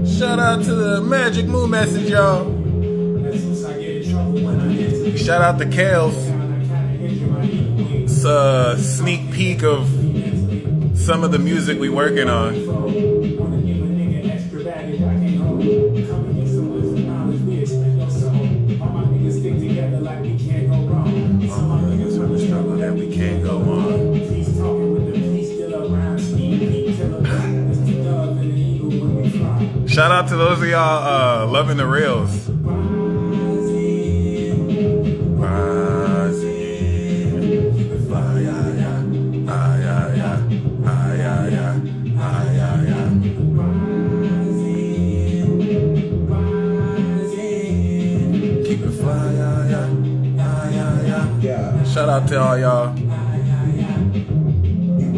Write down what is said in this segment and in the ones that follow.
Shout out to the Magic Moon message, y'all. Shout out to Kales. It's a sneak peek of some of the music we working on. We can't go on. Shout out to those of y'all loving the reels. Keep it fly, shout out to all y'all. You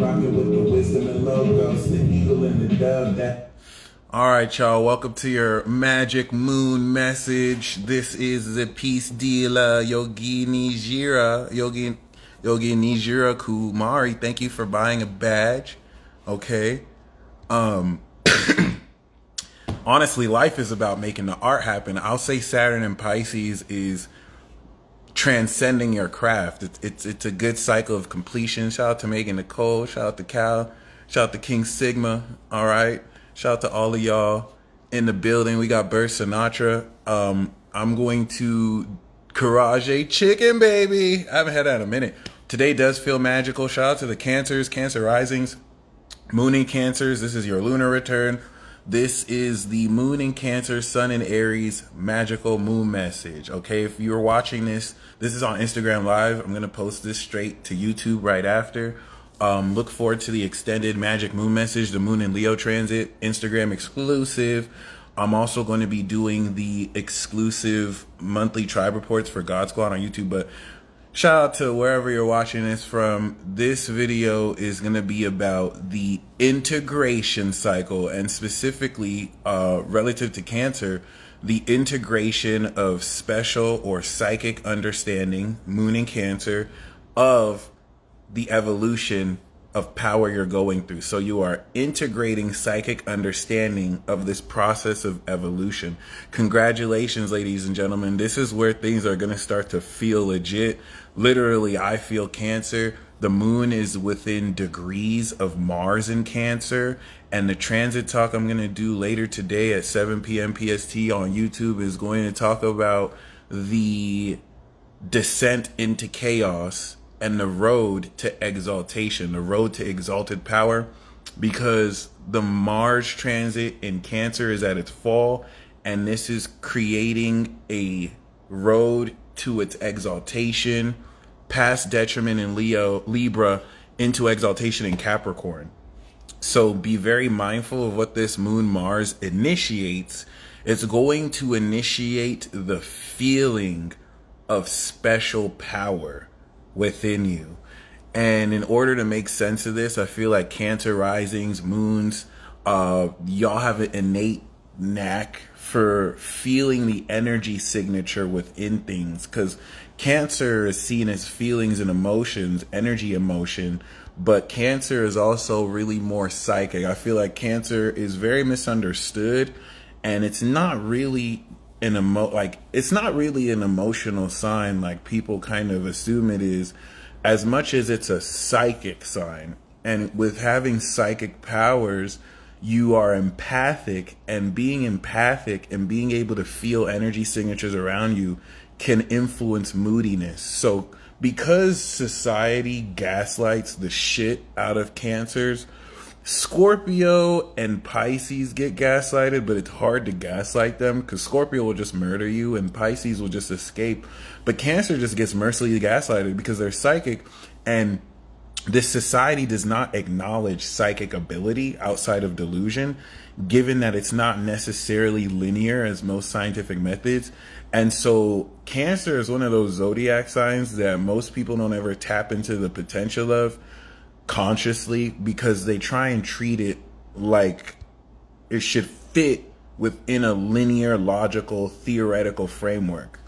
rockin' with the wisdom and logos, the eagle and the dove that. All right, y'all. Welcome to your Magic Moon message. This is the peace dealer, Yogi Nijira Kumari. Thank you for buying a badge. Okay. Honestly, life is about making the art happen. I'll say Saturn and Pisces is transcending your craft. It's a good cycle of completion. Shout out to Megan Nicole. Shout out to Cal. Shout out to King Sigma. All right. Shout out to all of y'all in the building. We got Bert Sinatra. I'm going to Karaage Chicken, baby. I haven't had that in a minute. Today does feel magical. Shout out to the Cancers, Cancer Risings, Moon in Cancers. This is your lunar return. This is the Moon in Cancer, Sun in Aries magical moon message. Okay, if you're watching this is on Instagram Live. I'm going to post this straight to YouTube right after. Look forward to the extended magic moon message, the Moon in Leo transit, Instagram exclusive. I'm also going to be doing the exclusive monthly tribe reports for God Squad on YouTube. But shout out to wherever you're watching this from. This video is going to be about the integration cycle, and specifically relative to Cancer, the integration of special or psychic understanding, Moon in Cancer, of the evolution of power you're going through. So you are integrating psychic understanding of this process of evolution. Congratulations, ladies and gentlemen. This is where things are going to start to feel legit. Literally, I feel Cancer. The moon is within degrees of Mars in Cancer. And the transit talk I'm going to do later today at 7 p.m. PST on YouTube is going to talk about the descent into chaos and the road to exaltation, the road to exalted power, because the Mars transit in Cancer is at its fall, and this is creating a road to its exaltation, past detriment in Libra, into exaltation in Capricorn. So be very mindful of what this Moon Mars initiates. It's going to initiate the feeling of special power within you. And in order to make sense of this, I feel like Cancer risings, moons, y'all have an innate knack for feeling the energy signature within things, because Cancer is seen as feelings and emotions, energy emotion, but Cancer is also really more psychic. I feel like Cancer is very misunderstood, and it's not really an emotional sign like people kind of assume it is, as much as it's a psychic sign. And with having psychic powers, you are empathic, and being empathic and being able to feel energy signatures around you can influence moodiness. So because society gaslights the shit out of Cancers, Scorpio and Pisces get gaslighted, but it's hard to gaslight them because Scorpio will just murder you and Pisces will just escape. But Cancer just gets mercilessly gaslighted because they're psychic, and this society does not acknowledge psychic ability outside of delusion, given that it's not necessarily linear as most scientific methods. And so Cancer is one of those zodiac signs that most people don't ever tap into the potential of consciously, because they try and treat it like it should fit within a linear, logical, theoretical framework.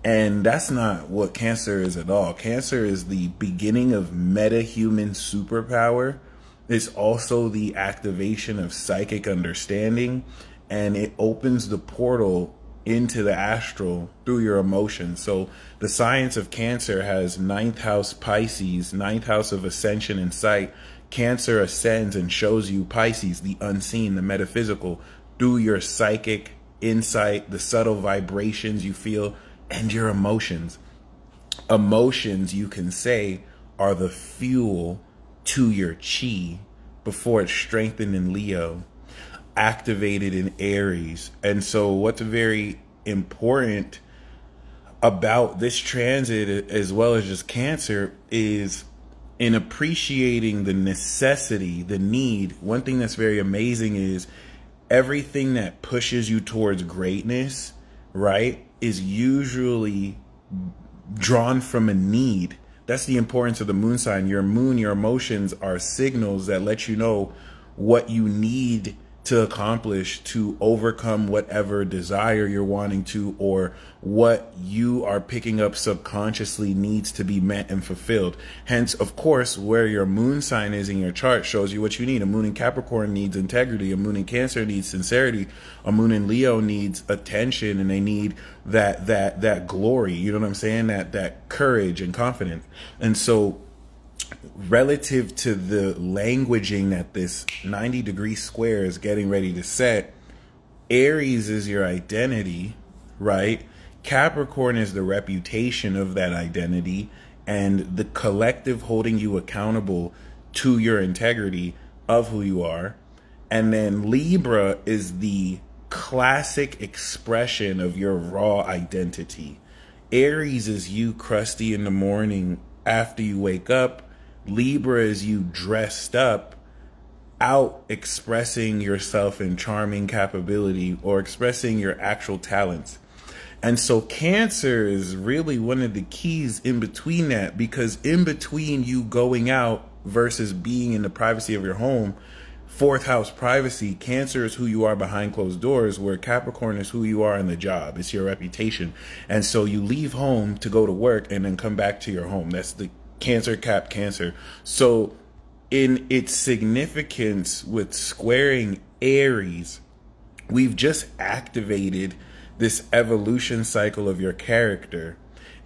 And that's not what Cancer is at all. Cancer is the beginning of meta-human superpower It's also the activation of psychic understanding, and it opens the portal into the astral through your emotions. So the science of Cancer has ninth house Pisces, ninth house of ascension and sight. Cancer ascends and shows you Pisces, the unseen, the metaphysical, through your psychic insight, the subtle vibrations you feel, and your emotions. Emotions, you can say, are the fuel to your chi before it's strengthened in Leo, activated in Aries. And so what's very important about this transit, as well as just Cancer, is in appreciating the necessity, the need. One thing that's very amazing is everything that pushes you towards greatness, right, is usually drawn from a need. That's the importance of the moon sign. Your moon, your emotions are signals that let you know what you need to accomplish to overcome whatever desire you're wanting to, or what you are picking up subconsciously needs to be met and fulfilled. Hence, of course, where your moon sign is in your chart shows you what you need. A moon in Capricorn needs integrity. A moon in Cancer needs sincerity. A moon in Leo needs attention, and they need that glory. You know what I'm saying? That courage and confidence. And so relative to the languaging that this 90-degree square is getting ready to set, Aries is your identity, right? Capricorn is the reputation of that identity and the collective holding you accountable to your integrity of who you are. And then Libra is the classic expression of your raw identity. Aries is you crusty in the morning after you wake up. Libra is you dressed up, out expressing yourself in charming capability or expressing your actual talents. And so Cancer is really one of the keys in between that, because in between you going out versus being in the privacy of your home, fourth house privacy, Cancer is who you are behind closed doors, where Capricorn is who you are in the job. It's your reputation. And so you leave home to go to work and then come back to your home. That's the Cancer, Cap, Cancer. So in its significance with squaring Aries, we've just activated this evolution cycle of your character.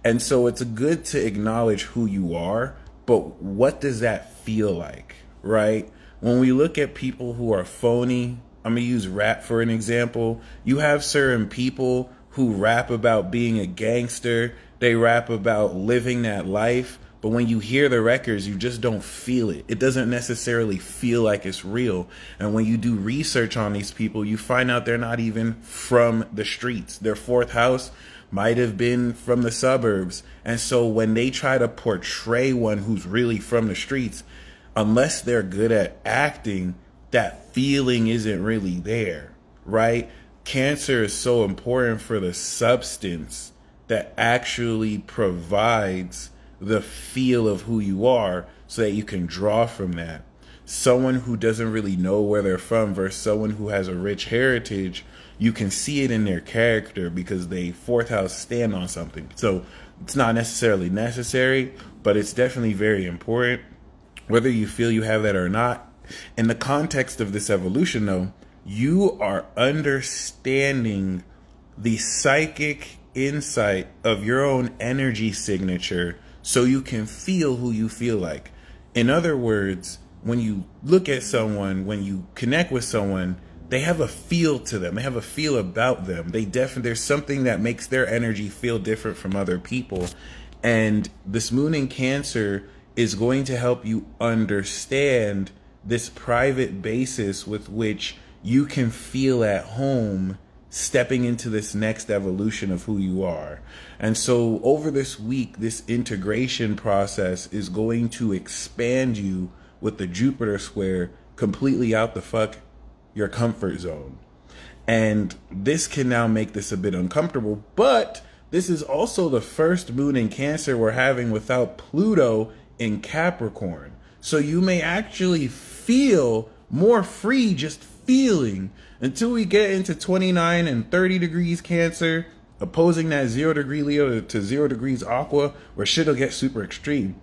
And so it's good to acknowledge who you are, but what does that feel like, right? When we look at people who are phony, I'm going to use rap for an example. You have certain people who rap about being a gangster. They rap about living that life. But when you hear the records, you just don't feel it. It doesn't necessarily feel like it's real. And when you do research on these people, you find out they're not even from the streets. Their fourth house might have been from the suburbs. And so when they try to portray one who's really from the streets, unless they're good at acting, that feeling isn't really there, right? Cancer is so important for the substance that actually provides the feel of who you are so that you can draw from that. Someone who doesn't really know where they're from versus someone who has a rich heritage, you can see it in their character because they fourth house stand on something. So it's not necessarily necessary, but it's definitely very important, whether you feel you have that or not. In the context of this evolution, though, you are understanding the psychic insight of your own energy signature so you can feel who you feel like. In other words, when you look at someone, when you connect with someone, they have a feel to them. They have a feel about them. There's something that makes their energy feel different from other people. And this moon in Cancer is going to help you understand this private basis with which you can feel at home stepping into this next evolution of who you are. And so over this week, this integration process is going to expand you with the Jupiter square completely out the fuck your comfort zone. And this can now make this a bit uncomfortable, but this is also the first moon in Cancer we're having without Pluto in Capricorn. So you may actually feel more free just feeling until we get into 29 and 30 degrees Cancer, opposing that 0 degree Leo to 0 degrees Aqua, where shit'll get super extreme.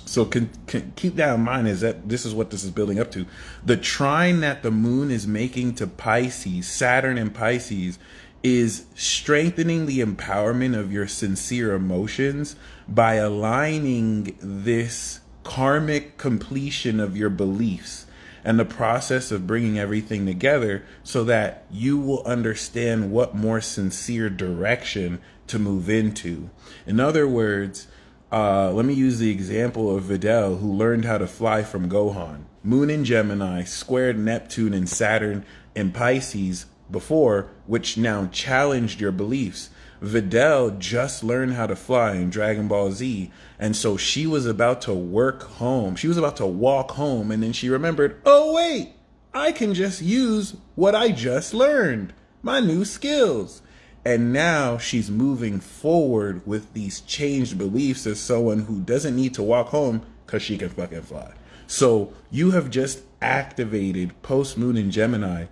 So keep that in mind, is that this is what this is building up to. The trine that the moon is making to Pisces, Saturn and Pisces, is strengthening the empowerment of your sincere emotions by aligning this karmic completion of your beliefs and the process of bringing everything together so that you will understand what more sincere direction to move into. In other words, let me use the example of Videl, who learned how to fly from Gohan. Moon in Gemini, squared Neptune and Saturn in Pisces before, which now challenged your beliefs. Videl just learned how to fly in Dragon Ball Z, and so she was about to work home. She was about to walk home, and then she remembered, oh wait, I can just use what I just learned, my new skills. And now she's moving forward with these changed beliefs as someone who doesn't need to walk home because she can fucking fly. So you have just activated post-moon in Gemini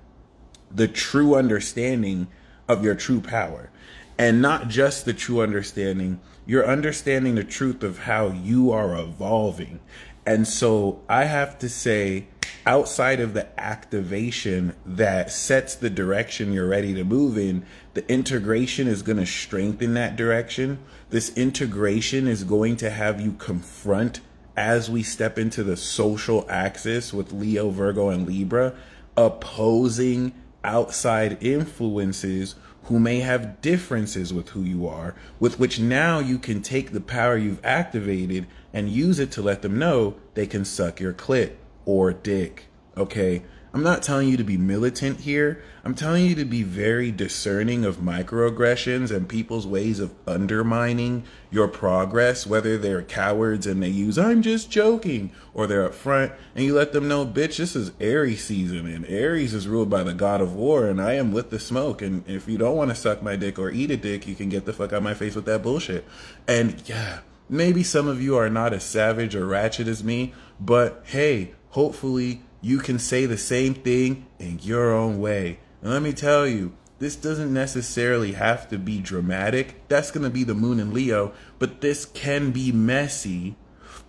the true understanding of your true power. And not just the true understanding, you're understanding the truth of how you are evolving. And so I have to say, outside of the activation that sets the direction you're ready to move in, the integration is going to strengthen that direction. This integration is going to have you confront, as we step into the social axis with Leo, Virgo, and Libra, opposing outside influences who may have differences with who you are, with which now you can take the power you've activated and use it to let them know they can suck your clit or dick. Okay, I'm not telling you to be militant here. I'm telling you to be very discerning of microaggressions and people's ways of undermining your progress, whether they're cowards and they use, I'm just joking, or they're upfront and you let them know, bitch, this is Aries season and Aries is ruled by the god of war and I am with the smoke. And if you don't want to suck my dick or eat a dick, you can get the fuck out of my face with that bullshit. And yeah, maybe some of you are not as savage or ratchet as me, but hey, hopefully you can say the same thing in your own way. And let me tell you, this doesn't necessarily have to be dramatic. That's going to be the moon in Leo, but this can be messy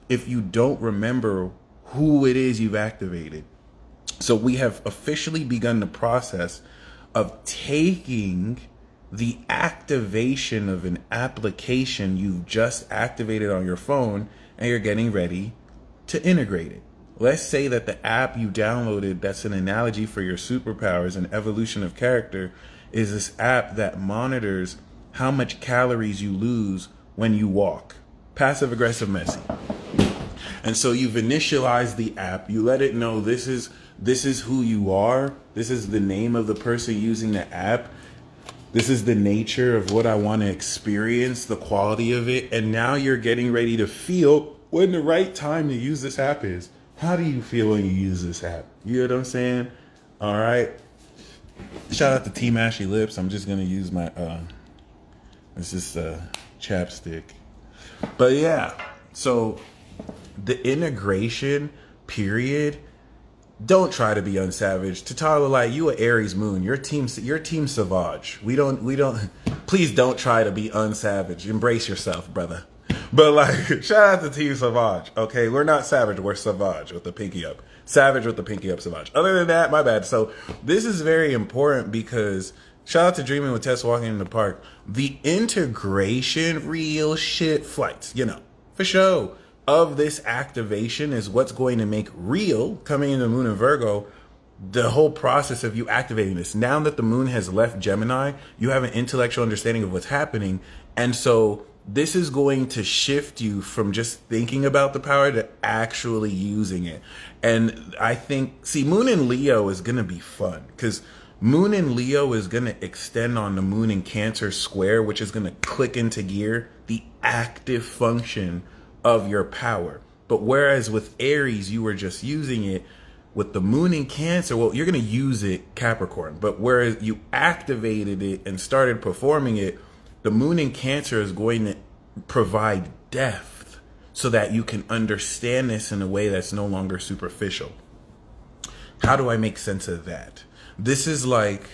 if you don't remember who it is you've activated. So we have officially begun the process of taking the activation of an application you've just activated on your phone and you're getting ready to integrate it. Let's say that the app you downloaded that's an analogy for your superpowers and evolution of character is this app that monitors how much calories you lose when you walk. Passive aggressive messy. And so you've initialized the app, you let it know this is who you are, this is the name of the person using the app, this is the nature of what I want to experience, the quality of it, and now you're getting ready to feel when the right time to use this app is. How do you feel when you use this app? You know what I'm saying? All right. Shout out to Team Ashy Lips. I'm just going to use my, it's just chapstick. But yeah, so the integration period, don't try to be unsavage. Tatara, like, you an Aries moon. Your team Savage. We don't, please don't try to be unsavage. Embrace yourself, brother. But like, shout out to Team Savage. Okay, we're not savage, we're Savage with the pinky up. Savage with the pinky up, Savage. Other than that, my bad. So this is very important because shout out to Dreaming with Tess Walking in the Park. The integration, real shit flights, for sure, of this activation is what's going to make real, coming into Moon and Virgo, the whole process of you activating this. Now that the moon has left Gemini, you have an intellectual understanding of what's happening. And so this is going to shift you from just thinking about the power to actually using it. And I think, Moon in Leo is going to be fun because Moon in Leo is going to extend on the Moon in Cancer square, which is going to click into gear the active function of your power. But whereas with Aries, you were just using it, with the Moon in Cancer, well, you're going to use it Capricorn. But whereas you activated it and started performing it, the Moon in Cancer is going to provide depth so that you can understand this in a way that's no longer superficial. How do I make sense of that? This is like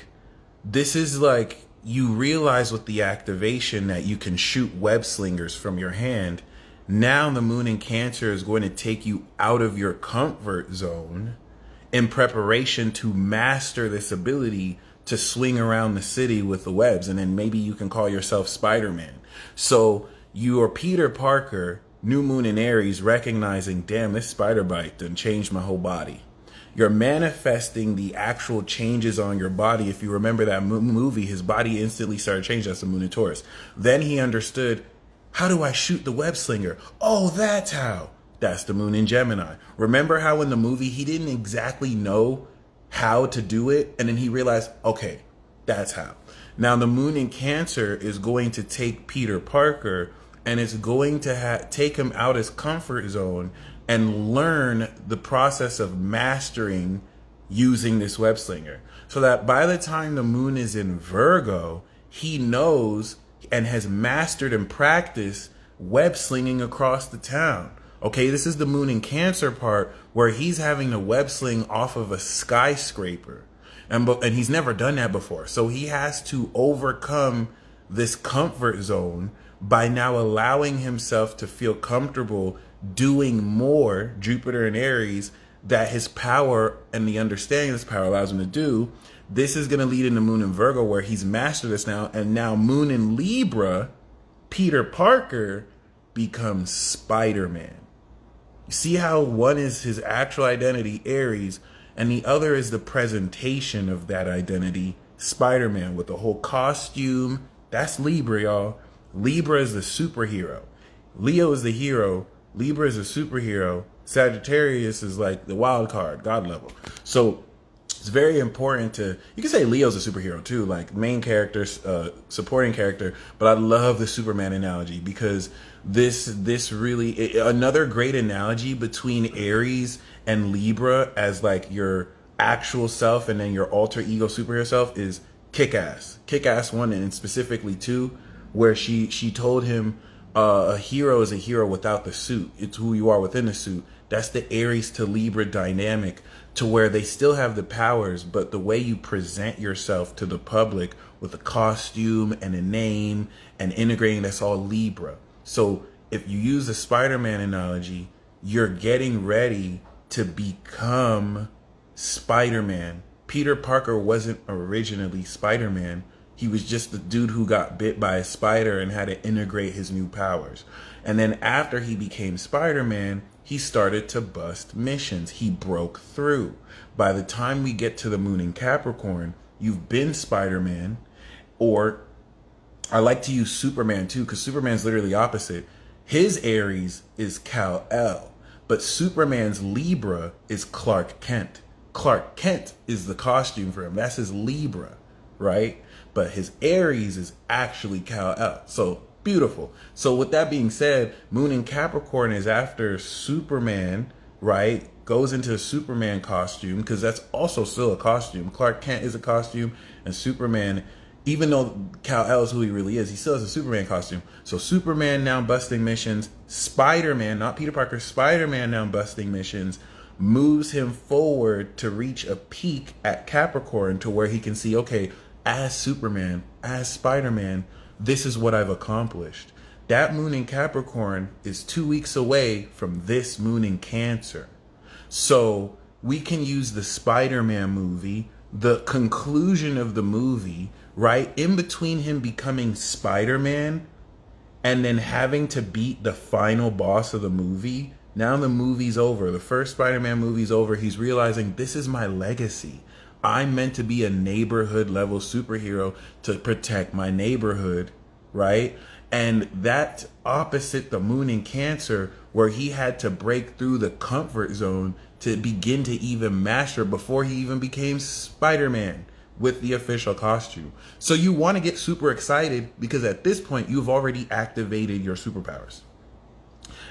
you realize with the activation that you can shoot web slingers from your hand Now the moon in Cancer is going to take you out of your comfort zone in preparation to master this ability to swing around the city with the webs. And then maybe you can call yourself Spider-Man. So you are Peter Parker, new moon in Aries, recognizing, damn, this spider bite done changed my whole body. You're manifesting the actual changes on your body. If you remember that movie, his body instantly started changing. That's the moon in Taurus. Then he understood, how do I shoot the web slinger? Oh, that's how. That's the moon in Gemini. Remember how in the movie he didn't exactly know how to do it? And then he realized, okay, that's how. Now the moon in Cancer is going to take Peter Parker and it's going to take him out his comfort zone and learn the process of mastering using this web slinger. So that by the time the moon is in Virgo, he knows and has mastered and practiced web slinging across the town. Okay, this is the moon in Cancer part where he's having to web sling off of a skyscraper. And he's never done that before. So he has to overcome this comfort zone by now allowing himself to feel comfortable doing more, Jupiter and Aries, that his power and the understanding of this power allows him to do. This is going to lead into moon in Virgo where he's mastered this now. And now moon in Libra, Peter Parker becomes Spider-Man. You see how one is his actual identity, Aries, and the other is the presentation of that identity, Spider-Man, with the whole costume. That's Libra, y'all. Libra is the superhero. Leo is the hero. Libra is a superhero. Sagittarius is like the wild card, God level. So it's very important to, you can say Leo's a superhero too, like main character, supporting character, but I love the Superman analogy because this really, another great analogy between Aries and Libra as like your actual self and then your alter ego superhero self is Kick-Ass. Kick-Ass 1 and specifically 2, where she told him a hero is a hero without the suit. It's who you are within the suit. That's the Aries to Libra dynamic, to where they still have the powers, but the way you present yourself to the public with a costume and a name and integrating, that's all Libra. So if you use the Spider-Man analogy, you're getting ready to become Spider-Man. Peter Parker wasn't originally Spider-Man. He was just the dude who got bit by a spider and had to integrate his new powers. And then after he became Spider-Man, he started to bust missions. He broke through. By the time we get to the moon in Capricorn, you've been Spider-Man, or I like to use Superman too, because Superman's literally opposite. His Aries is Kal-El, but Superman's Libra is Clark Kent. Clark Kent is the costume for him. That's his Libra, right? But his Aries is actually Kal-El. So beautiful. So with that being said, moon in Capricorn is after Superman, right? Goes into a Superman costume, because that's also still a costume. Clark Kent is a costume, and Superman, even though Kal-El is who he really is, he still has a Superman costume. So Superman now busting missions. Spider-Man, not Peter Parker, Spider-Man now busting missions, moves him forward to reach a peak at Capricorn to where he can see, okay, as Superman, as Spider-Man, this is what I've accomplished. That moon in Capricorn is 2 weeks away from this moon in Cancer. So we can use the Spider-Man movie, the conclusion of the movie, right? In between him becoming Spider-Man and then having to beat the final boss of the movie. Now the movie's over. The first Spider-Man movie's over. He's realizing this is my legacy. I'm meant to be a neighborhood level superhero to protect my neighborhood, right? And that opposite the moon in Cancer, where he had to break through the comfort zone to begin to even master before he even became Spider-Man with the official costume. So you want to get super excited because at this point you've already activated your superpowers.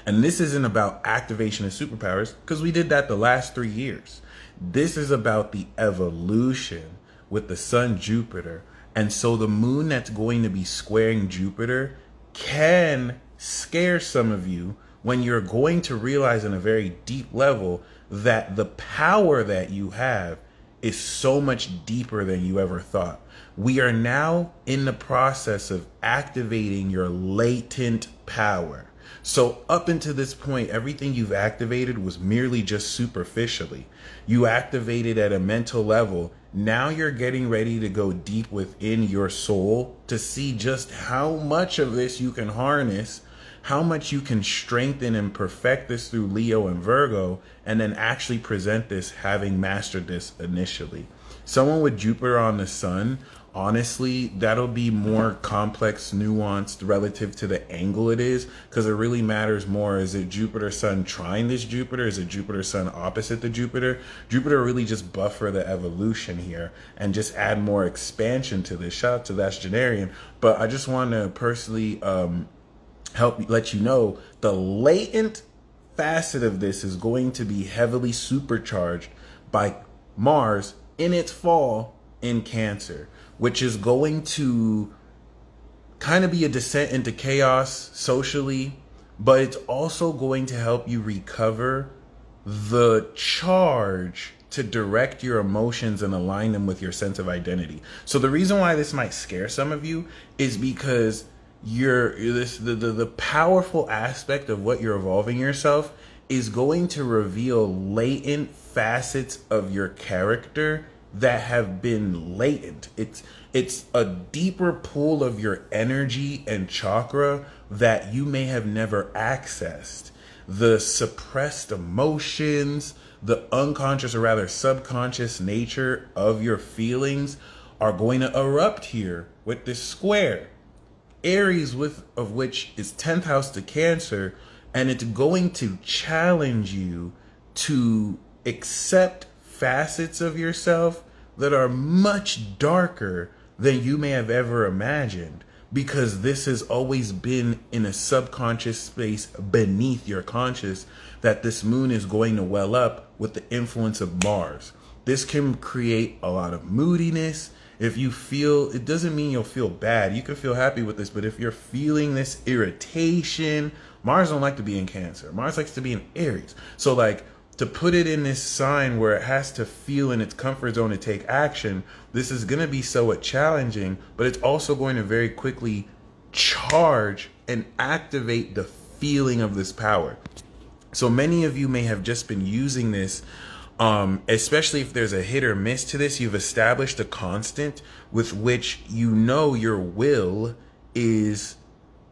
And this isn't about activation of superpowers because we did that the last 3 years. This is about the evolution with the sun, Jupiter. And so the moon that's going to be squaring Jupiter can scare some of you when you're going to realize in a very deep level that the power that you have is so much deeper than you ever thought. We are now in the process of activating your latent power. So up until this point, everything you've activated was merely just superficially. You activated at a mental level. Now you're getting ready to go deep within your soul to see just how much of this you can harness, how much you can strengthen and perfect this through Leo and Virgo, and then actually present this having mastered this initially. Someone with Jupiter on the sun, honestly, that'll be more complex, nuanced relative to the angle it is, because it really matters more. Is it Jupiter Sun trine this Jupiter? Is it Jupiter Sun opposite the Jupiter? Jupiter really just buffer the evolution here and just add more expansion to this. Shout out to That's Janarian. But I just want to personally help let you know the latent facet of this is going to be heavily supercharged by Mars in its fall in Cancer, which is going to kind of be a descent into chaos socially, but it's also going to help you recover the charge to direct your emotions and align them with your sense of identity. So the reason why this might scare some of you is because the powerful aspect of what you're evolving yourself is going to reveal latent facets of your character that have been latent. It's a deeper pool of your energy and chakra that you may have never accessed. The suppressed emotions, the unconscious or rather subconscious nature of your feelings are going to erupt here with this square. Aries, of which is 10th house to Cancer, and it's going to challenge you to accept facets of yourself that are much darker than you may have ever imagined, because this has always been in a subconscious space beneath your conscious that this moon is going to well up with the influence of Mars. This can create a lot of moodiness. If you feel, it doesn't mean you'll feel bad. You can feel happy with this, but if you're feeling this irritation, Mars don't like to be in Cancer. Mars likes to be in Aries. So like, to put it in this sign where it has to feel in its comfort zone to take action, this is going to be somewhat challenging, but it's also going to very quickly charge and activate the feeling of this power. So many of you may have just been using this, especially if there's a hit or miss to this. You've established a constant with which you know your will is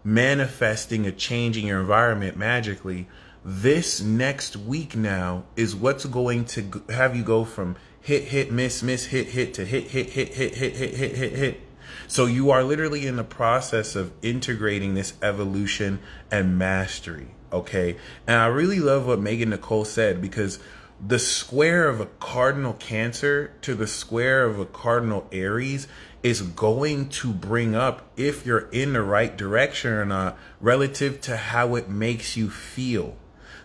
manifesting a change in your environment magically. This next week now is what's going to have you go from hit, miss, hit to hit. So you are literally in the process of integrating this evolution and mastery. Okay. And I really love what Megan Nicole said, because the square of a cardinal Cancer to the square of a cardinal Aries is going to bring up if you're in the right direction or not relative to how it makes you feel.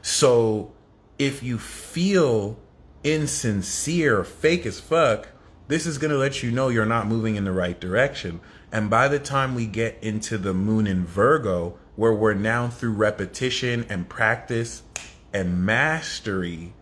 So if you feel insincere, fake as fuck, this is going to let you know you're not moving in the right direction. And by the time we get into the moon in Virgo, where we're now through repetition and practice and mastery,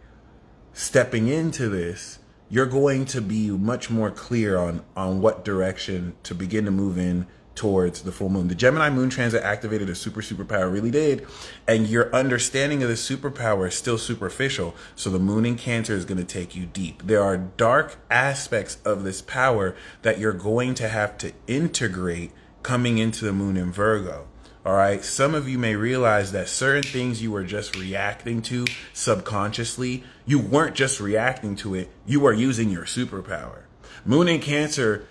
stepping into this, you're going to be much more clear on what direction to begin to move in towards the full moon. The Gemini moon transit activated a superpower, really did. And your understanding of the superpower is still superficial. So the moon in Cancer is going to take you deep. There are dark aspects of this power that you're going to have to integrate coming into the moon in Virgo. All right. Some of you may realize that certain things you were just reacting to subconsciously, you weren't just reacting to it. You were using your superpower. Moon in Cancer,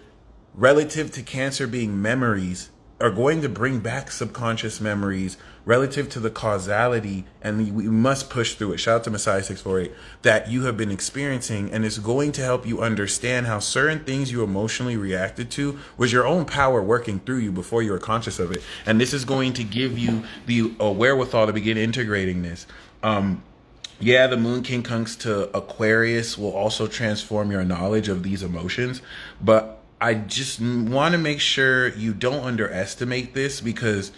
relative to Cancer being memories, are going to bring back subconscious memories relative to the causality, and we must push through it. Shout out to Messiah 648 that you have been experiencing, and it's going to help you understand how certain things you emotionally reacted to was your own power working through you before you were conscious of it. And this is going to give you the wherewithal to begin integrating this. Yeah, the moon quincunx to Aquarius will also transform your knowledge of these emotions, but I just want to make sure you don't underestimate this, because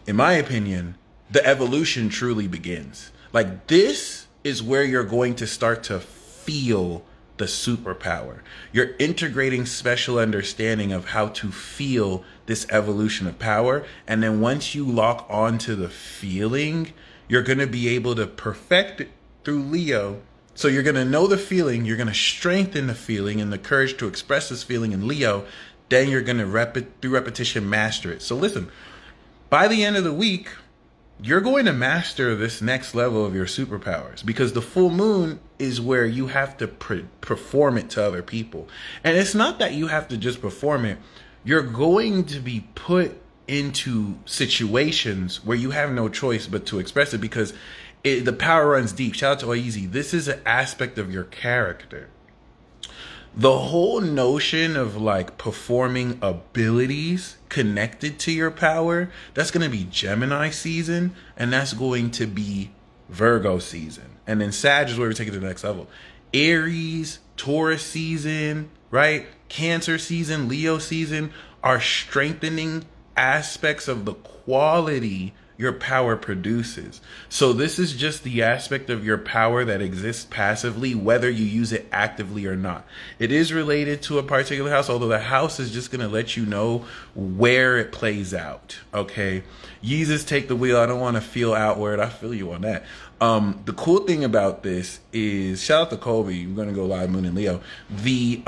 in my opinion, the evolution truly begins. Like, this is where you're going to start to feel the superpower. You're integrating special understanding of how to feel this evolution of power. And then once you lock onto the feeling, you're going to be able to perfect it through Leo. So you're going to know the feeling, you're going to strengthen the feeling and the courage to express this feeling in Leo. Then you're going to through repetition, master it. So listen, by the end of the week, you're going to master this next level of your superpowers, because the full moon is where you have to perform it to other people. And it's not that you have to just perform it. You're going to be put into situations where you have no choice but to express it, because the power runs deep. Shout out to Oeasy. This is an aspect of your character. The whole notion of like performing abilities connected to your power, that's going to be Gemini season, and that's going to be Virgo season. And then Sag is where we take it to the next level. Aries, Taurus season, right? Cancer season, Leo season are strengthening aspects of the quality your power produces. So this is just the aspect of your power that exists passively, whether you use it actively or not. It is related to a particular house, although the house is just going to let you know where it plays out. Okay. Yeezus, take the wheel. I don't want to feel outward. I feel you on that. The cool thing about this is, shout out to Colby. We're going to go live Moon and Leo. The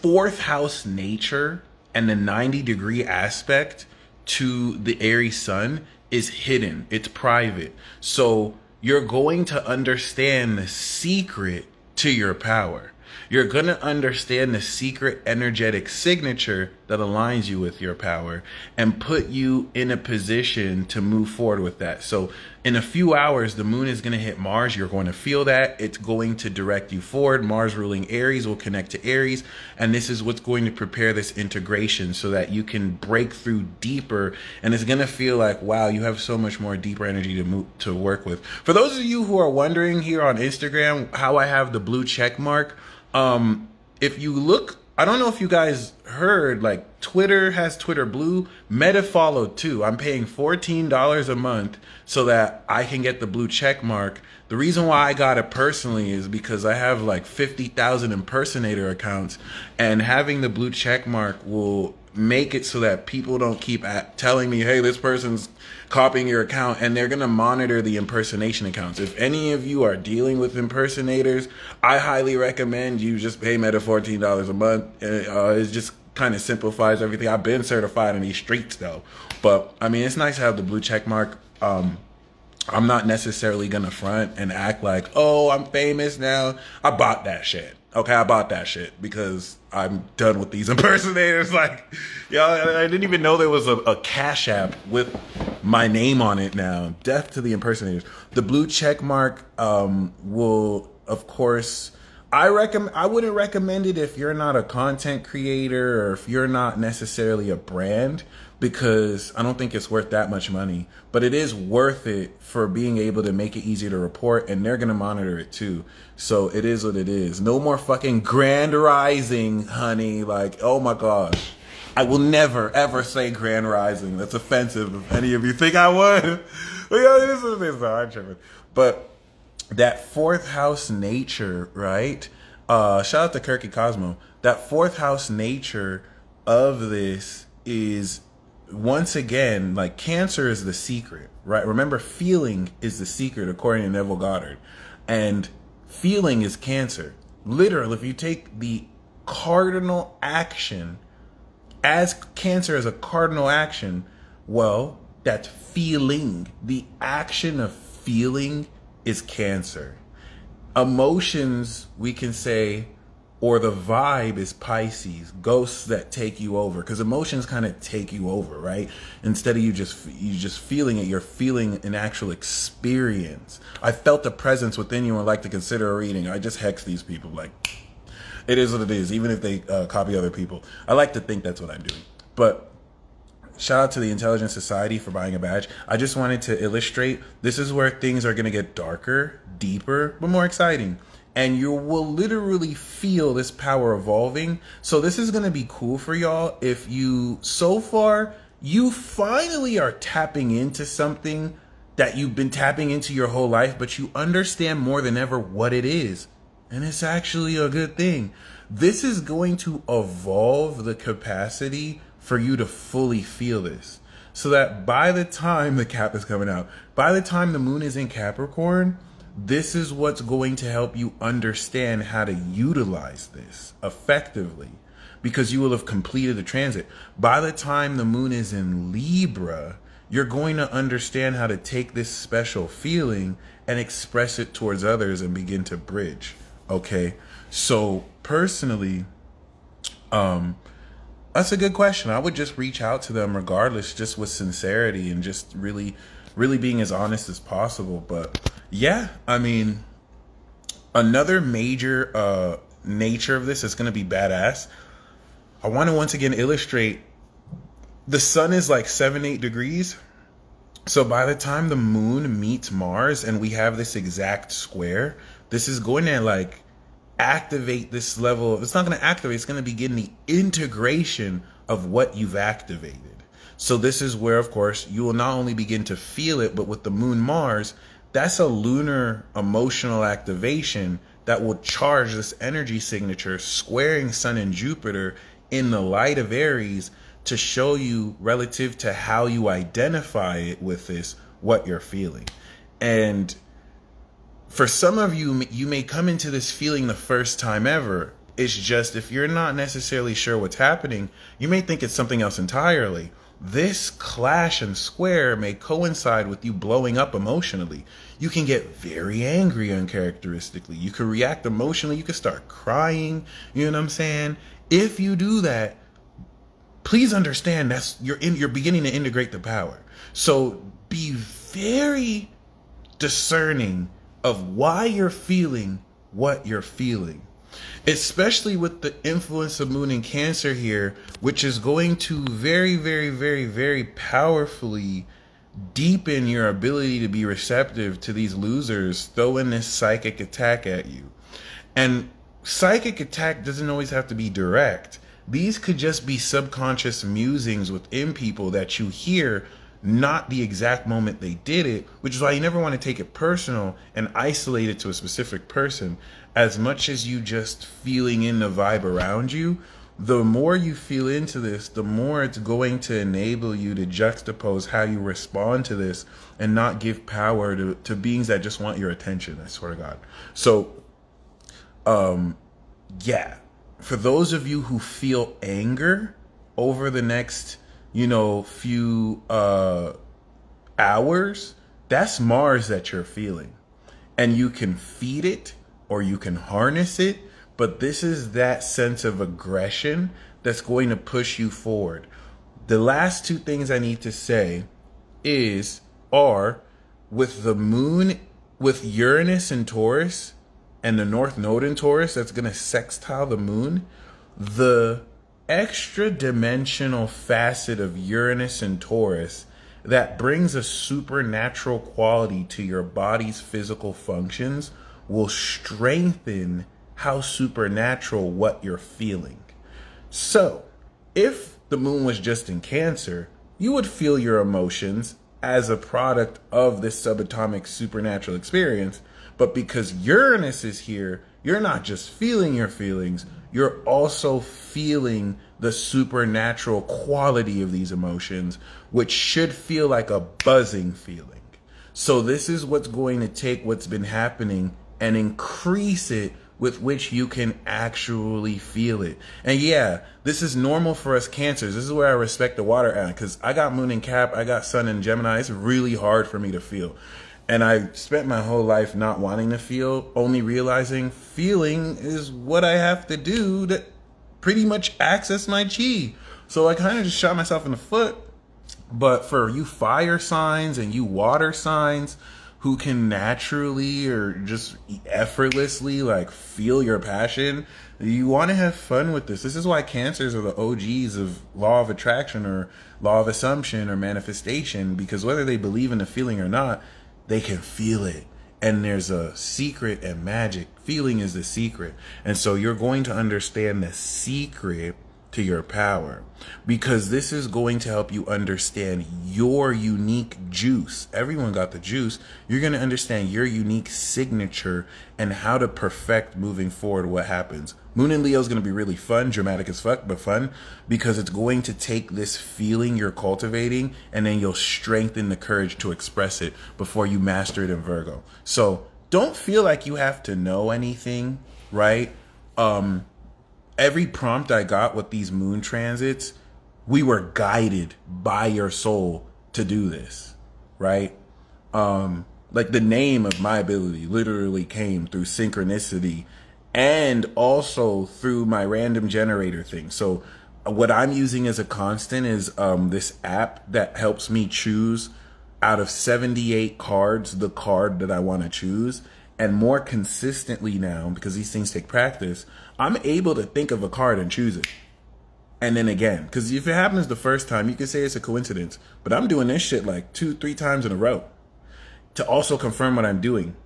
fourth house nature and the 90-degree aspect to the Aries sun is hidden. It's private. So you're going to understand the secret to your power. You're going to understand the secret energetic signature that aligns you with your power and put you in a position to move forward with that. So in a few hours, the moon is going to hit Mars. You're going to feel that. It's going to direct you forward. Mars ruling Aries will connect to Aries. And this is what's going to prepare this integration so that you can break through deeper. And it's going to feel like, wow, you have so much more deeper energy to work with. For those of you who are wondering here on Instagram how I have the blue check mark, if you look, I don't know if you guys heard, like Twitter has Twitter Blue. Meta followed too. I'm paying $14 a month so that I can get the blue check mark. The reason why I got it personally is because I have like 50,000 impersonator accounts, and having the blue check mark will make it so that people don't keep telling me, hey, this person's copying your account, and they're going to monitor the impersonation accounts. If any of you are dealing with impersonators, I highly recommend you just pay Meta $14 a month. It just kind of simplifies everything. I've been certified in these streets though, but I mean, it's nice to have the blue check mark. I'm not necessarily going to front and act like, oh, I'm famous now. I bought that shit. Okay, I bought that shit because I'm done with these impersonators. Like, I didn't even know there was a Cash App with my name on it now. Death to the impersonators. The blue check mark will, of course, I wouldn't recommend it if you're not a content creator or if you're not necessarily a brand, because I don't think it's worth that much money. But it is worth it for being able to make it easier to report, and they're going to monitor it too. So it is what it is. No more fucking Grand Rising, honey. Like, oh my gosh. I will never, ever say Grand Rising. That's offensive if any of you think I would. I'm tripping. But that fourth house nature, right? Shout out to Kirky Cosmo. That fourth house nature of this is, once again, like Cancer is the secret, right? Remember, feeling is the secret according to Neville Goddard. And feeling is Cancer. Literally, if you take the cardinal action as Cancer as a cardinal action, well, that's feeling. The action of feeling is Cancer. Emotions, we can say, or the vibe is Pisces, ghosts that take you over, because emotions kind of take you over, right? Instead of you just feeling it, you're feeling an actual experience. I felt a presence within you and like to consider a reading. I just hex these people. Like, it is what it is, even if they copy other people. I like to think that's what I'm doing. But shout out to the Intelligence Society for buying a badge. I just wanted to illustrate, this is where things are going to get darker, deeper, but more exciting. And you will literally feel this power evolving. So this is going to be cool for y'all. If you, so far, you finally are tapping into something that you've been tapping into your whole life, but you understand more than ever what it is. And it's actually a good thing. This is going to evolve the capacity for you to fully feel this. So that by the time the cap is coming out, by the time the moon is in Capricorn, this is what's going to help you understand how to utilize this effectively, because you will have completed the transit. By the time the moon is in Libra, you're going to understand how to take this special feeling and express it towards others and begin to bridge. Okay, so personally, that's a good question. I would just reach out to them regardless, just with sincerity and just really, really being as honest as possible. But yeah, I mean, another major nature of this is going to be badass. I want to once again illustrate the sun is like 7-8 degrees. So by the time the moon meets Mars and we have this exact square, this is going to like activate this level. It's not going to activate, it's going to begin the integration of what you've activated. So this is where, of course, you will not only begin to feel it, but with the moon Mars, that's a lunar emotional activation that will charge this energy signature, squaring Sun and Jupiter in the light of Aries, to show you relative to how you identify it with this, what you're feeling. And for some of you, you may come into this feeling the first time ever. It's just, if you're not necessarily sure what's happening, you may think it's something else entirely. This clash and square may coincide with you blowing up emotionally. You can get very angry uncharacteristically. You can react emotionally. You can start crying. You know what I'm saying? If you do that, please understand you're beginning to integrate the power. So be very discerning of why you're feeling what you're feeling, especially with the influence of Moon in Cancer here, which is going to very, very, very, very powerfully deepen your ability to be receptive to these losers throwing this psychic attack at you. And psychic attack doesn't always have to be direct. These could just be subconscious musings within people that you hear, not the exact moment they did it, which is why you never want to take it personal and isolate it to a specific person. As much as you just feeling in the vibe around you, the more you feel into this, the more it's going to enable you to juxtapose how you respond to this and not give power to beings that just want your attention, I swear to God. So, yeah. For those of you who feel anger over the next, few hours, that's Mars that you're feeling. And you can feed it or you can harness it, but this is that sense of aggression that's going to push you forward. The last two things I need to say are with the moon, with Uranus and Taurus, and the North Node in Taurus that's going to sextile the moon, the extra dimensional facet of Uranus and Taurus that brings a supernatural quality to your body's physical functions will strengthen how supernatural what you're feeling. So, if the moon was just in Cancer, you would feel your emotions as a product of this subatomic supernatural experience. But because Uranus is here, you're not just feeling your feelings, you're also feeling the supernatural quality of these emotions, which should feel like a buzzing feeling. So this is what's going to take what's been happening and increase it, with which you can actually feel it. And yeah, this is normal for us Cancers. This is where I respect the water element, because I got moon in Cap, I got sun in Gemini. It's really hard for me to feel. And I spent my whole life not wanting to feel, only realizing feeling is what I have to do to pretty much access my chi. So I kind of just shot myself in the foot. But for you fire signs and you water signs who can naturally or just effortlessly like feel your passion, you want to have fun with this. This is why Cancers are the OGs of law of attraction or law of assumption or manifestation, because whether they believe in the feeling or not, they can feel it. And there's a secret and magic. Feeling is the secret. And so you're going to understand the secret to your power, because this is going to help you understand your unique juice. Everyone got the juice. You're going to understand your unique signature and how to perfect moving forward what happens. Moon in Leo is going to be really fun, dramatic as fuck, but fun, because it's going to take this feeling you're cultivating and then you'll strengthen the courage to express it before you master it in Virgo. So don't feel like you have to know anything, right? Every prompt I got with these moon transits, we were guided by your soul to do this, right? Like the name of my ability literally came through synchronicity and also through my random generator thing. So what I'm using as a constant is this app that helps me choose out of 78 cards the card that I want to choose. And more consistently now, because these things take practice, I'm able to think of a card and choose it. And then again, because if it happens the first time, you can say it's a coincidence. But I'm doing this shit like 2-3 times in a row to also confirm what I'm doing.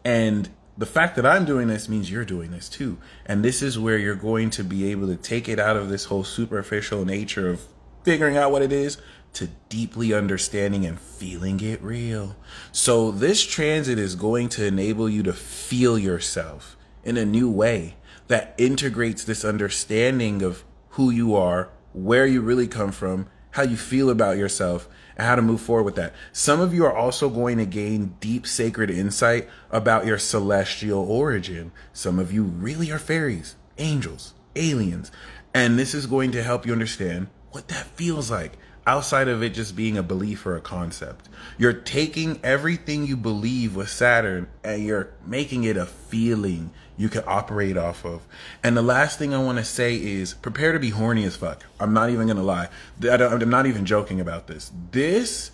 And the fact that I'm doing this means you're doing this too. And this is where you're going to be able to take it out of this whole superficial nature of figuring out what it is to deeply understanding and feeling it real. So this transit is going to enable you to feel yourself in a new way that integrates this understanding of who you are, where you really come from, how you feel about yourself, and how to move forward with that. Some of you are also going to gain deep sacred insight about your celestial origin. Some of you really are fairies, angels, aliens. And this is going to help you understand what that feels like outside of it just being a belief or a concept. You're taking everything you believe with Saturn and you're making it a feeling you can operate off of. And the last thing I want to say is prepare to be horny as fuck. I'm not even going to lie. I'm not even joking about this. This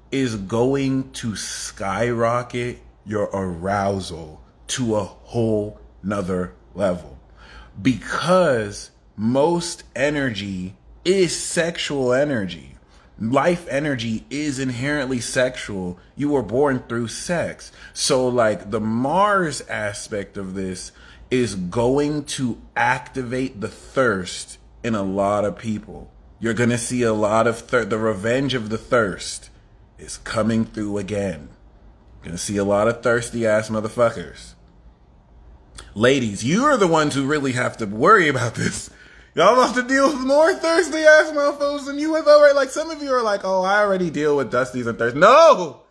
is going to skyrocket your arousal to a whole nother level, because most energy is sexual energy. Life energy is inherently sexual. You were born through sex. So like the Mars aspect of this is going to activate the thirst in a lot of people. You're going to see a lot of the revenge of the thirst is coming through again. You're going to see a lot of thirsty ass motherfuckers. Ladies, you are the ones who really have to worry about this. Y'all have to deal with more thirsty ass motherfuckers than you have already. Like some of you are like, oh, I already deal with dusties and thirst. No.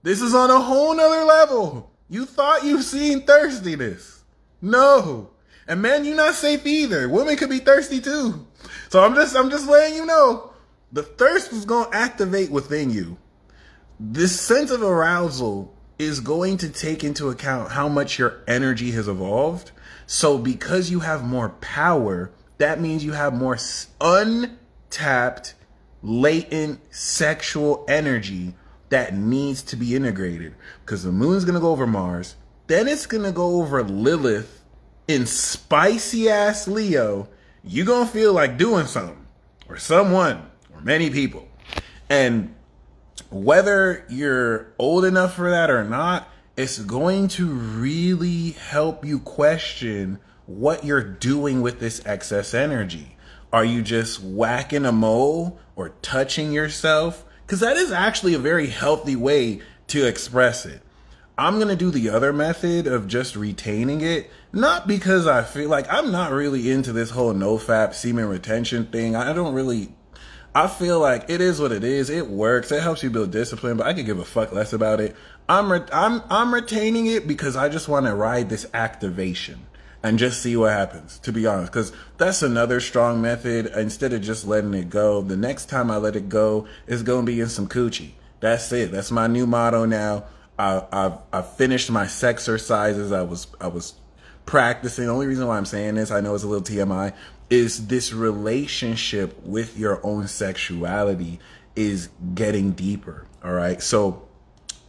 This is on a whole nother level. You thought you've seen thirstiness. No. And man, you're not safe either. Women could be thirsty too. So I'm just letting you know, the thirst is going to activate within you. This sense of arousal is going to take into account how much your energy has evolved. So because you have more power, that means you have more untapped, latent sexual energy that needs to be integrated. Because the moon's going to go over Mars. Then it's going to go over Lilith in spicy ass Leo. You're going to feel like doing something or someone or many people. And whether you're old enough for that or not, it's going to really help you question what you're doing with this excess energy. Are you just whacking a mole or touching yourself? Because that is actually a very healthy way to express it. I'm going to do the other method of just retaining it, not because I feel like I'm not really into this whole no-fap semen retention thing. I feel like it is what it is. It works. It helps you build discipline, but I could give a fuck less about it. I'm retaining it because I just want to ride this activation and just see what happens, to be honest, because that's another strong method. Instead of just letting it go, the next time I let it go, it's going to be in some coochie. That's it. That's my new motto now. I've finished my sexercises. I was practicing. The only reason why I'm saying this, I know it's a little TMI, is this relationship with your own sexuality is getting deeper. All right. So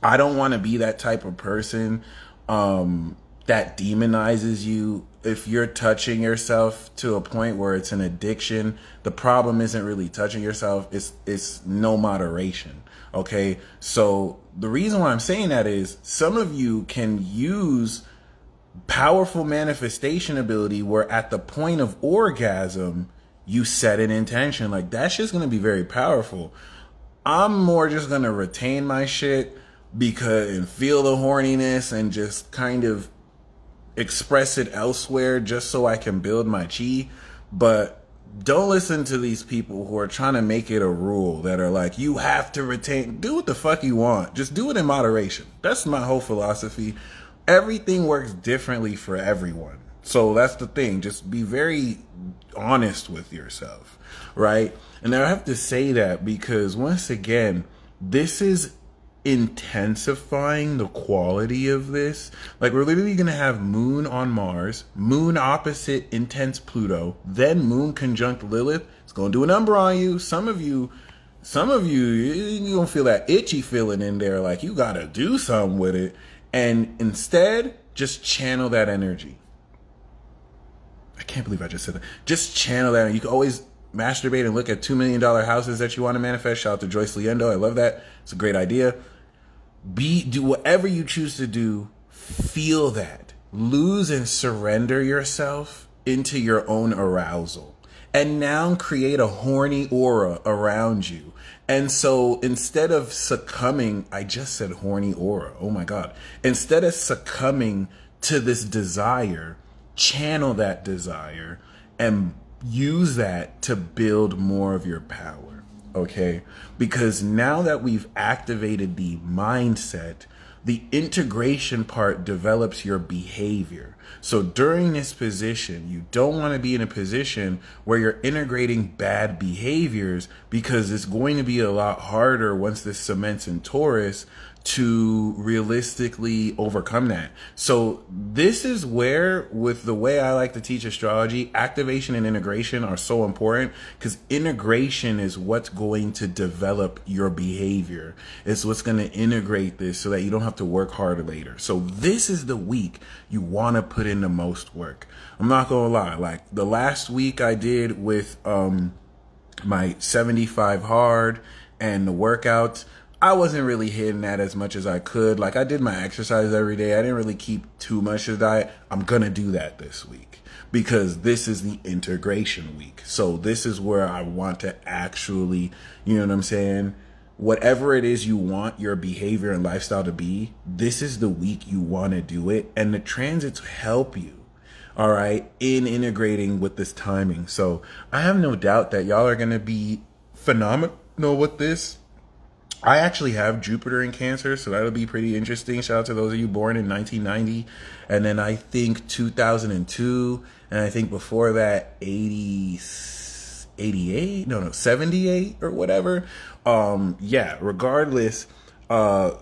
I don't want to be that type of person that demonizes you. If you're touching yourself to a point where it's an addiction, the problem isn't really touching yourself. It's no moderation. Okay. So the reason why I'm saying that is some of you can use Powerful manifestation ability where at the point of orgasm, you set an intention. Like, that's just going to be very powerful. I'm more just going to retain my shit and feel the horniness and just kind of express it elsewhere just so I can build my chi. But don't listen to these people who are trying to make it a rule that are like, you have to retain. Do what the fuck you want. Just do it in moderation. That's my whole philosophy. Everything works differently for everyone. So that's the thing. Just be very honest with yourself, right? And I have to say that because once again, this is intensifying the quality of this. Like, we're literally going to have Moon on Mars, Moon opposite intense Pluto, then Moon conjunct Lilith. It's going to do a number on you. Some of you, you don't feel that itchy feeling in there, like you got to do something with it. And instead, just channel that energy. I can't believe I just said that. Just channel that. You can always masturbate and look at $2 million houses that you want to manifest. Shout out to Joyce Leendo. I love that. It's a great idea. Do whatever you choose to do. Feel that. Lose and surrender yourself into your own arousal. And now create a horny aura around you. And so instead of succumbing, I just said horny aura. Oh my God. Instead of succumbing to this desire, channel that desire and use that to build more of your power. Okay? Because now that we've activated the mindset, the integration part develops your behavior. So during this position, you don't want to be in a position where you're integrating bad behaviors, because it's going to be a lot harder once this cements in Taurus to realistically overcome that. So this is where, with the way I like to teach astrology, activation and integration are so important, because integration is what's going to develop your behavior. It's what's going to integrate this so that you don't have to work harder later. So this is the week you want to put in the most work. I'm not going to lie. Like the last week I did with my 75 hard and the workouts, I wasn't really hitting that as much as I could. Like, I did my exercise every day. I didn't really keep too much of the diet. I'm going to do that this week because this is the integration week. So this is where I want to actually, you know what I'm saying? Whatever it is you want your behavior and lifestyle to be, this is the week you want to do it. And the transits help you, all right, in integrating with this timing. So I have no doubt that y'all are going to be phenomenal with this. I actually have Jupiter in Cancer, so that'll be pretty interesting. Shout out to those of you born in 1990. And then I think 2002. And I think before that, 78 or whatever. Yeah, regardless,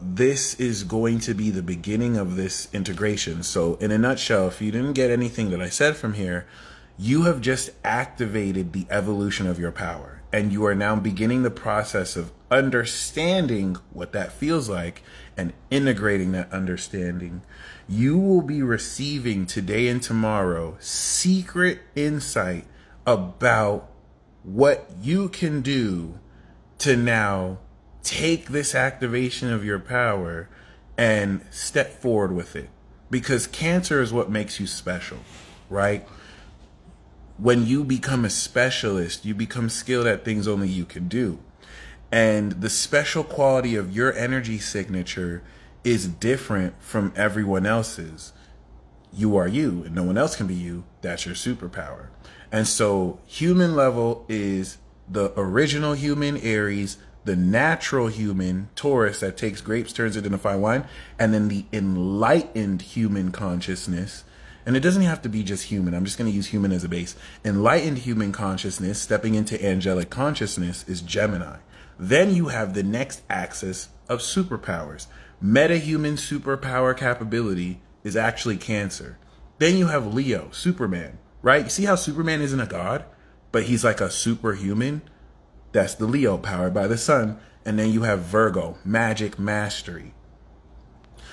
this is going to be the beginning of this integration. So in a nutshell, if you didn't get anything that I said from here, you have just activated the evolution of your power. And you are now beginning the process of understanding what that feels like and integrating that understanding. You will be receiving today and tomorrow secret insight about what you can do to now take this activation of your power and step forward with it. Because Cancer is what makes you special, right? When you become a specialist, you become skilled at things only you can do. And the special quality of your energy signature is different from everyone else's. You are you, and no one else can be you. That's your superpower. And so human level is the original human, Aries, the natural human, Taurus, that takes grapes, turns it into fine wine, and then the enlightened human consciousness. And it doesn't have to be just human. I'm just going to use human as a base. Enlightened human consciousness, stepping into angelic consciousness, is Gemini. Then you have the next axis of superpowers. Metahuman superpower capability is actually Cancer. Then you have Leo, Superman, right? You see how Superman isn't a god, but he's like a superhuman? That's the Leo, powered by the sun. And then you have Virgo, magic mastery.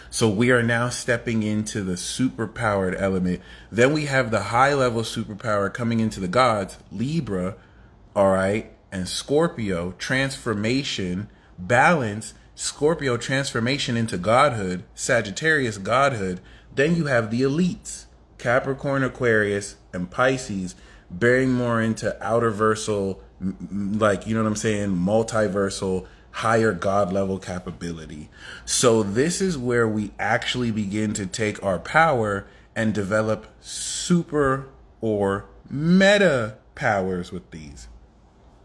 So we are now stepping into the superpowered element. Then we have the high level superpower coming into the gods, Libra, all right, and Scorpio, transformation, balance, Scorpio, transformation into godhood, Sagittarius, godhood, Then you have the elites, Capricorn, Aquarius, and Pisces, bearing more into outer versal, like, you know what I'm saying, multiversal, higher God level capability. So this is where we actually begin to take our power and develop super or meta powers with these.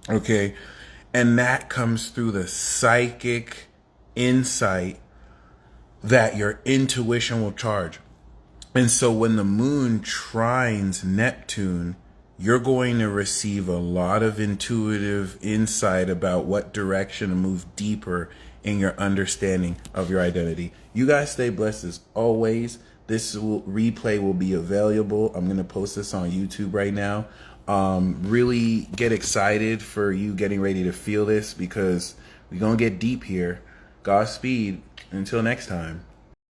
Okay. And that comes through the psychic insight that your intuition will charge. And so when the moon trines Neptune, you're going to receive a lot of intuitive insight about what direction to move deeper in your understanding of your identity. You guys stay blessed as always. This replay will be available. I'm going to post this on YouTube right now. Really get excited for you getting ready to feel this, because we're going to get deep here. Godspeed. Until next time.